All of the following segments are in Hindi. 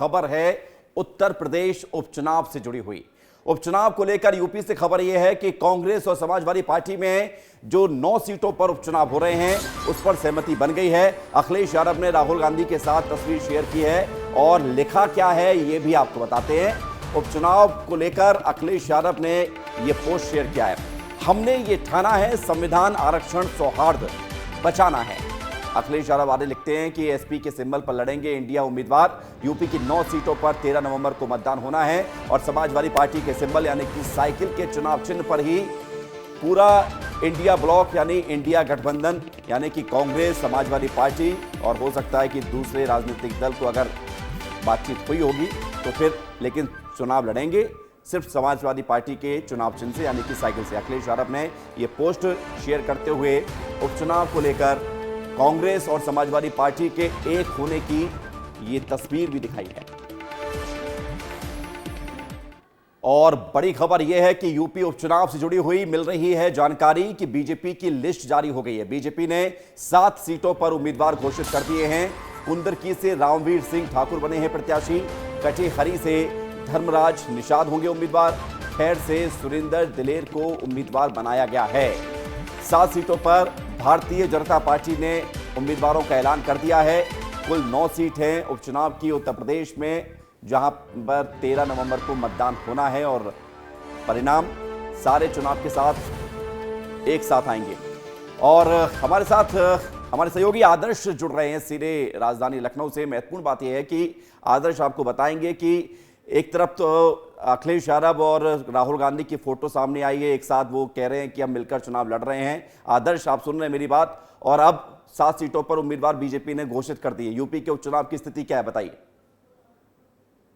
खबर है उत्तर प्रदेश उपचुनाव से जुड़ी हुई। उपचुनाव को लेकर यूपी से खबर यह है कि कांग्रेस और समाजवादी पार्टी में जो 9 सीटों पर उपचुनाव हो रहे हैं उस पर सहमति बन गई है। अखिलेश यादव ने राहुल गांधी के साथ तस्वीर शेयर की है और लिखा क्या है यह भी आपको बताते हैं। उपचुनाव को लेकर अखिलेश यादव ने यह पोस्ट शेयर किया है। हमने ये ठाना है, संविधान आरक्षण सौहार्द बचाना है। अखिलेश यादव आगे लिखते हैं कि एसपी के सिंबल पर लड़ेंगे इंडिया उम्मीदवार। यूपी की 9 सीटों पर 13 नवंबर को मतदान होना है और समाजवादी पार्टी के सिंबल यानी कि साइकिल के चुनाव चिन्ह पर ही पूरा इंडिया ब्लॉक यानी इंडिया गठबंधन यानी कि कांग्रेस, समाजवादी पार्टी और हो सकता है कि दूसरे राजनीतिक दल को अगर बातचीत हुई होगी तो फिर, लेकिन चुनाव लड़ेंगे सिर्फ समाजवादी पार्टी के चुनाव चिन्ह से यानी कि साइकिल से। अखिलेश यादव ने यह पोस्ट शेयर करते हुए उपचुनाव को लेकर कांग्रेस और समाजवादी पार्टी के एक होने की ये तस्वीर भी दिखाई है। और बड़ी खबर यह है कि यूपी उपचुनाव से जुड़ी हुई मिल रही है जानकारी कि बीजेपी की लिस्ट जारी हो गई है। बीजेपी ने 7 सीटों पर उम्मीदवार घोषित कर दिए हैं। कुंदरकी से रामवीर सिंह ठाकुर बने हैं प्रत्याशी। कटेहरी से धर्मराज निषाद होंगे उम्मीदवार। खैर से सुरेंद्र दिलेर को उम्मीदवार बनाया गया है। 7 सीटों पर भारतीय जनता पार्टी ने उम्मीदवारों का ऐलान कर दिया है। कुल 9 सीट हैं उपचुनाव की उत्तर प्रदेश में, जहां पर 13 नवंबर को मतदान होना है और परिणाम सारे चुनाव के साथ एक साथ आएंगे। और हमारे साथ हमारे सहयोगी आदर्श जुड़ रहे हैं सीधे राजधानी लखनऊ से। महत्वपूर्ण बात यह है कि आदर्श आपको बताएंगे कि एक तरफ तो अखिलेश यादव और राहुल गांधी की फोटो सामने आई है, एक साथ वो कह रहे हैं कि हम मिलकर चुनाव लड़ रहे हैं। आदर्श, आप सुन रहे हैं मेरी बात? और अब 7 सीटों पर उम्मीदवार बीजेपी ने घोषित कर दिए। यूपी के उपचुनाव की स्थिति क्या है, बताइए।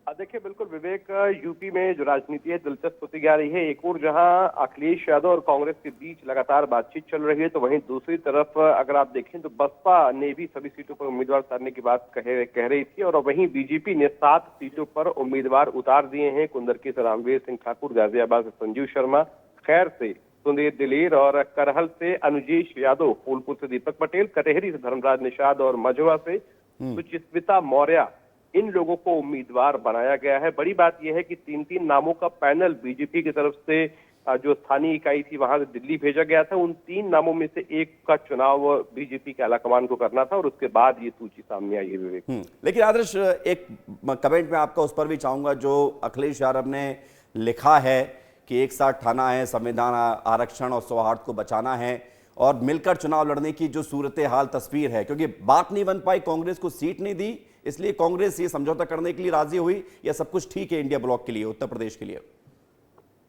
देखिए, बिल्कुल विवेक, यूपी में जो राजनीति है दिलचस्प होती जा रही है। एक और जहां अखिलेश यादव और कांग्रेस के बीच लगातार बातचीत चल रही है, तो वहीं दूसरी तरफ अगर आप देखें तो बसपा ने भी सभी सीटों पर उम्मीदवार उतारने की बात कह रही थी और वहीं बीजेपी ने 7 सीटों पर उम्मीदवार उतार दिए हैं। कुंदरकी से रामवीर सिंह ठाकुर, गाजियाबाद से संजीव शर्मा, खैर से सुरेंद्र दिलेर और करहल से अनुजेश यादव, फूलपुर से दीपक पटेल, कटेहरी से धर्मराज निषाद और मझवा से सुचिस्मिता मौर्य, इन लोगों को उम्मीदवार बनाया गया है। बड़ी बात यह है कि 3-3 नामों का पैनल बीजेपी की तरफ से जो स्थानीय इकाई थी वहां से दिल्ली भेजा गया था। उन 3 नामों में से एक का चुनाव बीजेपी के आलाकमान को करना था और उसके बाद ये सूची सामने आई है विवेक। लेकिन आदर्श, एक कमेंट में आपका उस पर भी चाहूंगा जो अखिलेश यादव ने लिखा है कि एक साथ ठाना है, संविधान आरक्षण और सौहार्द को बचाना है और मिलकर चुनाव लड़ने की जो सूरत हाल तस्वीर है, क्योंकि बात नहीं बन पाई, कांग्रेस को सीट नहीं दी, इसलिए कांग्रेस ये समझौता करने के लिए राजी हुई, या सब कुछ ठीक है इंडिया ब्लॉक के लिए, उत्तर प्रदेश के लिए?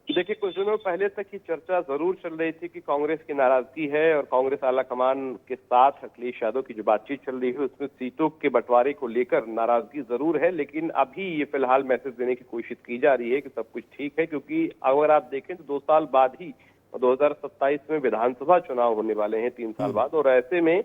देखिए, कुछ दिनों पहले तक ये चर्चा जरूर चल रही थी कि कांग्रेस की नाराजगी है और कांग्रेस आलाकमान के साथ अखिलेश यादव की जो बातचीत चल रही है उसमें सीटों के बंटवारे को लेकर नाराजगी जरूर है। लेकिन अभी ये फिलहाल मैसेज देने की कोशिश की जा रही है कि सब कुछ ठीक है, क्योंकि अगर आप देखें तो 2 साल बाद ही 2027 में विधानसभा चुनाव होने वाले हैं, 3 साल बाद, और ऐसे में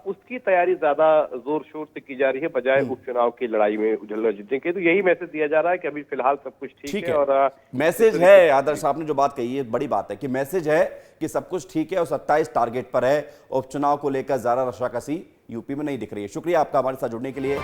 उसकी तैयारी ज्यादा जोर शोर से की जा रही है बजाय उपचुनाव की लड़ाई में उछल जीतने के। तो यही मैसेज दिया जा रहा है कि अभी फिलहाल सब कुछ ठीक है। और मैसेज है, आदर्श आपने जो बात कही है बड़ी बात है कि मैसेज है कि सब कुछ ठीक है और 27 टारगेट पर है। उपचुनाव को लेकर ज्यादा रशाकसी यूपी में नहीं दिख रही है। शुक्रिया आपका हमारे साथ जुड़ने के लिए।